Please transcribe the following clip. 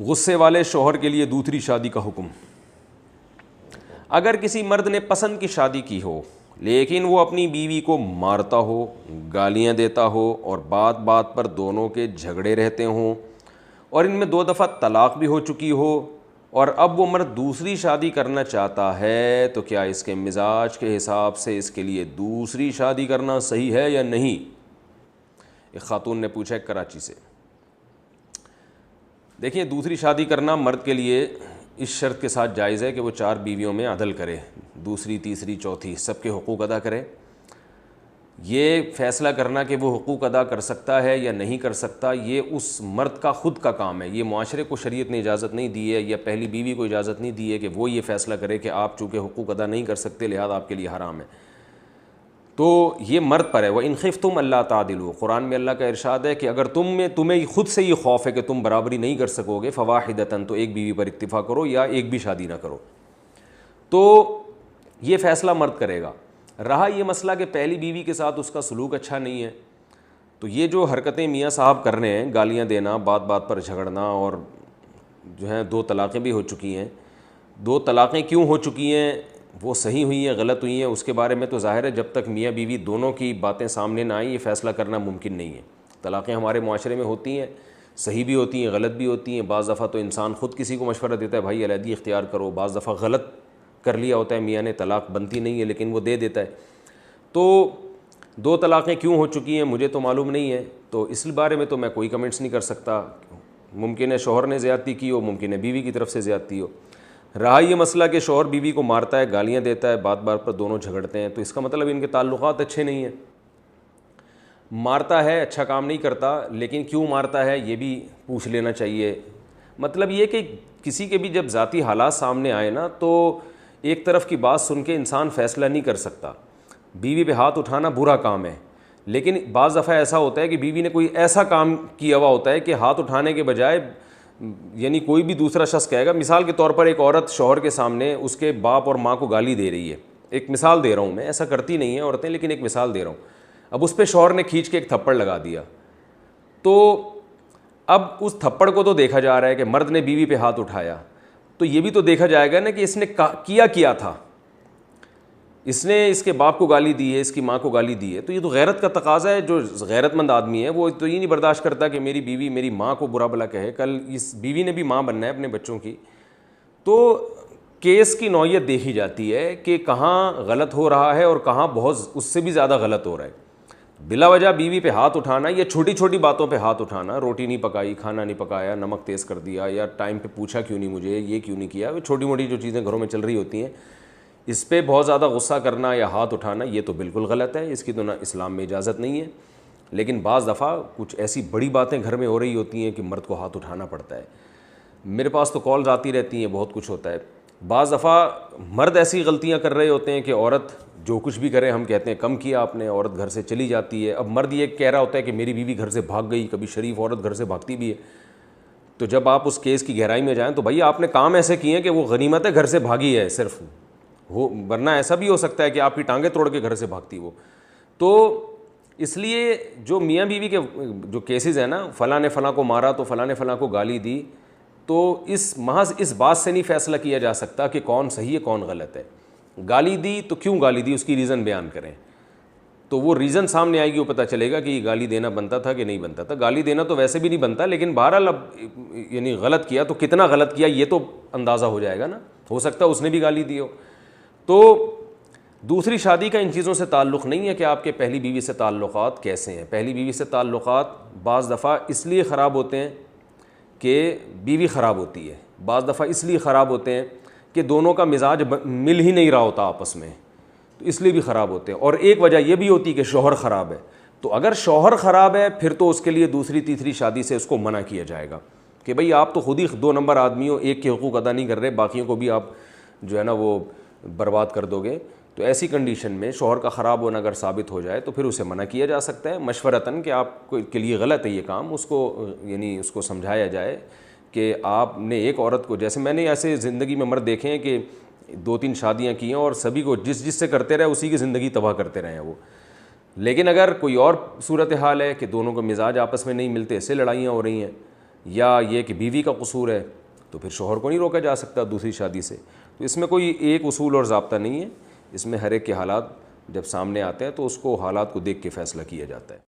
غصے والے شوہر کے لیے دوسری شادی کا حکم۔ اگر کسی مرد نے پسند کی شادی کی ہو لیکن وہ اپنی بیوی کو مارتا ہو، گالیاں دیتا ہو اور بات بات پر دونوں کے جھگڑے رہتے ہوں اور ان میں 2 دفعہ طلاق بھی ہو چکی ہو اور اب وہ مرد دوسری شادی کرنا چاہتا ہے، تو کیا اس کے مزاج کے حساب سے اس کے لیے دوسری شادی کرنا صحیح ہے یا نہیں؟ ایک خاتون نے پوچھا ہے کراچی سے۔ دیکھیے، دوسری شادی کرنا مرد کے لیے اس شرط کے ساتھ جائز ہے کہ وہ 4 بیویوں میں عدل کرے، دوسری، تیسری، چوتھی، سب کے حقوق ادا کرے۔ یہ فیصلہ کرنا کہ وہ حقوق ادا کر سکتا ہے یا نہیں کر سکتا، یہ اس مرد کا خود کا کام ہے۔ یہ معاشرے کو شریعت نے اجازت نہیں دی ہے یا پہلی بیوی کو اجازت نہیں دی ہے کہ وہ یہ فیصلہ کرے کہ آپ چونکہ حقوق ادا نہیں کر سکتے لہذا آپ کے لیے حرام ہے۔ تو یہ مرد پر ہے۔ وَإِنْ خِفْتُمْ أَلَّا تَعْدِلُوا، قرآن میں اللہ کا ارشاد ہے کہ اگر تمہیں خود سے یہ خوف ہے کہ تم برابری نہیں کر سکو گے، فَوَاحِدَةً، تو ایک بیوی پر اکتفا کرو یا ایک بھی شادی نہ کرو۔ تو یہ فیصلہ مرد کرے گا۔ رہا یہ مسئلہ کہ پہلی بیوی کے ساتھ اس کا سلوک اچھا نہیں ہے، تو یہ جو حرکتیں میاں صاحب کر رہے ہیں، گالیاں دینا، بات بات پر جھگڑنا، اور جو ہیں 2 طلاقیں بھی ہو چکی ہیں۔ 2 طلاقیں کیوں ہو چکی ہیں، وہ صحیح ہوئی ہیں غلط ہوئی ہیں، اس کے بارے میں تو ظاہر ہے جب تک میاں بیوی دونوں کی باتیں سامنے نہ آئیں یہ فیصلہ کرنا ممکن نہیں ہے۔ طلاقیں ہمارے معاشرے میں ہوتی ہیں، صحیح بھی ہوتی ہیں، غلط بھی ہوتی ہیں۔ بعض دفعہ تو انسان خود کسی کو مشورہ دیتا ہے بھائی علیحدگی اختیار کرو، بعض دفعہ غلط کر لیا ہوتا ہے میاں نے، طلاق بنتی نہیں ہے لیکن وہ دے دیتا ہے۔ تو 2 طلاقیں کیوں ہو چکی ہیں مجھے تو معلوم نہیں ہے، تو اس بارے میں تو میں کوئی کمنٹس نہیں کر سکتا۔ ممکن ہے شوہر نے زیادتی کی ہو، ممکن ہے بیوی کی طرف سے زیادتی ہو۔ رہا یہ مسئلہ کہ شوہر بیوی کو مارتا ہے، گالیاں دیتا ہے، بات بات پر دونوں جھگڑتے ہیں، تو اس کا مطلب ان کے تعلقات اچھے نہیں ہیں۔ مارتا ہے، اچھا کام نہیں کرتا، لیکن کیوں مارتا ہے یہ بھی پوچھ لینا چاہیے۔ مطلب یہ کہ کسی کے بھی جب ذاتی حالات سامنے آئے نا تو ایک طرف کی بات سن کے انسان فیصلہ نہیں کر سکتا۔ بیوی پہ ہاتھ اٹھانا برا کام ہے، لیکن بعض دفعہ ایسا ہوتا ہے کہ بیوی نے کوئی ایسا کام کیا ہوا ہوتا ہے کہ ہاتھ اٹھانے کے بجائے یعنی کوئی بھی دوسرا شخص کہے گا، مثال کے طور پر ایک عورت شوہر کے سامنے اس کے باپ اور ماں کو گالی دے رہی ہے، ایک مثال دے رہا ہوں میں، ایسا کرتی نہیں ہیں عورتیں لیکن ایک مثال دے رہا ہوں۔ اب اس پہ شوہر نے کھینچ کے ایک تھپڑ لگا دیا، تو اب اس تھپڑ کو تو دیکھا جا رہا ہے کہ مرد نے بیوی پہ ہاتھ اٹھایا، تو یہ بھی تو دیکھا جائے گا نا کہ اس نے کیا تھا، اس نے اس کے باپ کو گالی دی ہے، اس کی ماں کو گالی دی ہے، تو یہ تو غیرت کا تقاضا ہے۔ جو غیرت مند آدمی ہے وہ تو یہ نہیں برداشت کرتا کہ میری بیوی میری ماں کو برا بھلا کہے، کل اس بیوی نے بھی ماں بننا ہے اپنے بچوں کی۔ تو کیس کی نوعیت دیکھی جاتی ہے کہ کہاں غلط ہو رہا ہے اور کہاں بہت اس سے بھی زیادہ غلط ہو رہا ہے۔ بلا وجہ بیوی پہ ہاتھ اٹھانا یا چھوٹی چھوٹی باتوں پہ ہاتھ اٹھانا، روٹی نہیں پکائی، کھانا نہیں پکایا، نمک تیز کر دیا، یا ٹائم پہ پوچھا کیوں نہیں مجھے، یہ کیوں نہیں کیا، چھوٹی موٹی جو چیزیں گھروں میں چل رہی ہوتی ہیں، اس پہ بہت زیادہ غصہ کرنا یا ہاتھ اٹھانا یہ تو بالکل غلط ہے، اس کی تو نہ اسلام میں اجازت نہیں ہے۔ لیکن بعض دفعہ کچھ ایسی بڑی باتیں گھر میں ہو رہی ہوتی ہیں کہ مرد کو ہاتھ اٹھانا پڑتا ہے۔ میرے پاس تو کالز آتی رہتی ہیں، بہت کچھ ہوتا ہے۔ بعض دفعہ مرد ایسی غلطیاں کر رہے ہوتے ہیں کہ عورت جو کچھ بھی کرے ہم کہتے ہیں کم کیا آپ نے، عورت گھر سے چلی جاتی ہے۔ اب مرد یہ کہہ رہا ہوتا ہے کہ میری بیوی گھر سے بھاگ گئی، کبھی شریف عورت گھر سے بھاگتی بھی ہے۔ تو جب آپ اس کیس کی گہرائی میں جائیں تو بھائی آپ نے کام ایسے کیے ہیں کہ وہ غنیمت ہے گھر سے بھاگی ہے صرف، ورنہ ایسا بھی ہو سکتا ہے کہ آپ کی ٹانگیں توڑ کے گھر سے بھاگتی وہ۔ تو اس لیے جو میاں بیوی کے جو کیسز ہیں نا، فلاں نے فلاں کو مارا تو فلاں نے فلاں کو گالی دی، تو محض اس بات سے نہیں فیصلہ کیا جا سکتا کہ کون صحیح ہے کون غلط ہے۔ گالی دی تو کیوں گالی دی، اس کی ریزن بیان کریں، تو وہ ریزن سامنے آئے گی، وہ پتہ چلے گا کہ یہ گالی دینا بنتا تھا کہ نہیں بنتا تھا۔ گالی دینا تو ویسے بھی نہیں بنتا، لیکن بہرحال اب یعنی غلط کیا تو کتنا غلط کیا یہ تو اندازہ ہو جائے گا نا، ہو سکتا ہے اس نے بھی گالی دی ہو۔ تو دوسری شادی کا ان چیزوں سے تعلق نہیں ہے کہ آپ کے پہلی بیوی سے تعلقات کیسے ہیں۔ پہلی بیوی سے تعلقات بعض دفعہ اس لیے خراب ہوتے ہیں کہ بیوی خراب ہوتی ہے، بعض دفعہ اس لیے خراب ہوتے ہیں کہ دونوں کا مزاج مل ہی نہیں رہا ہوتا آپس میں، تو اس لیے بھی خراب ہوتے ہیں۔ اور ایک وجہ یہ بھی ہوتی ہے کہ شوہر خراب ہے، تو اگر شوہر خراب ہے پھر تو اس کے لیے دوسری تیسری شادی سے اس کو منع کیا جائے گا کہ بھئی آپ تو خود ہی 2 نمبر آدمی ہو، ایک کے حقوق ادا نہیں کر رہے، باقیوں کو بھی آپ جو ہے نا وہ برباد کر دو گے۔ تو ایسی کنڈیشن میں شوہر کا خراب ہونا اگر ثابت ہو جائے تو پھر اسے منع کیا جا سکتا ہے مشورتاً کہ آپ کے لیے غلط ہے یہ کام، اس کو یعنی اس کو سمجھایا جائے کہ آپ نے ایک عورت کو، جیسے میں نے ایسے زندگی میں مرد دیکھے ہیں کہ 2-3 شادیاں کی ہیں اور سبھی کو جس سے کرتے رہے اسی کی زندگی تباہ کرتے رہے ہیں وہ۔ لیکن اگر کوئی اور صورتحال ہے کہ دونوں کو مزاج آپس میں نہیں ملتے، اس سے لڑائیاں ہو رہی ہیں، یا یہ کہ بیوی کا قصور ہے تو پھر شوہر کو نہیں روکا جا سکتا دوسری شادی سے. تو اس میں کوئی ایک اصول اور ضابطہ نہیں ہے, اس میں ہر ایک کے حالات جب سامنے آتے ہیں تو اس کو حالات کو دیکھ کے فیصلہ کیا جاتا ہے.